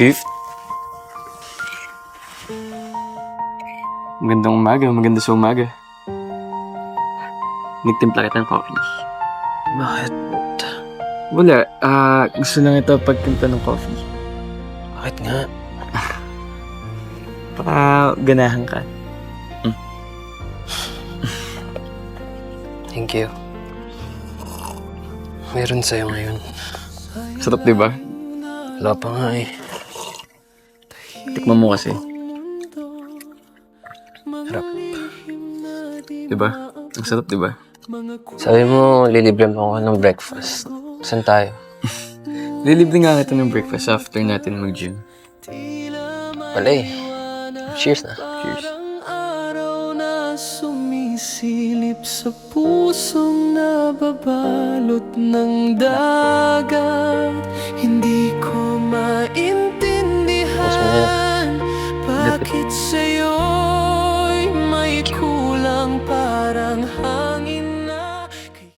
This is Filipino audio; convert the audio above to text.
Fifth? Magandang umaga, maganda sa umaga. Nagtimpla kita ng coffee. Bakit? Wala, gusto lang ito pagtimpla ng coffee. Bakit nga? Baka ganahan ka. Thank you. Meron sa'yo ngayon. Sarap, di ba? Wala pa nga eh. Tikman mo kasi. Harap. Di ba? Ang sarap, di ba? Sabi mo, lilibre mo ako ng breakfast. Saan tayo? Lilibre nga kita ng breakfast after natin mag-gym. Wala eh. Cheers na. Cheers. Araw na sumisilip sa pusong nababalot ng dagat. Hindi ko maintindihan bakit sa'yo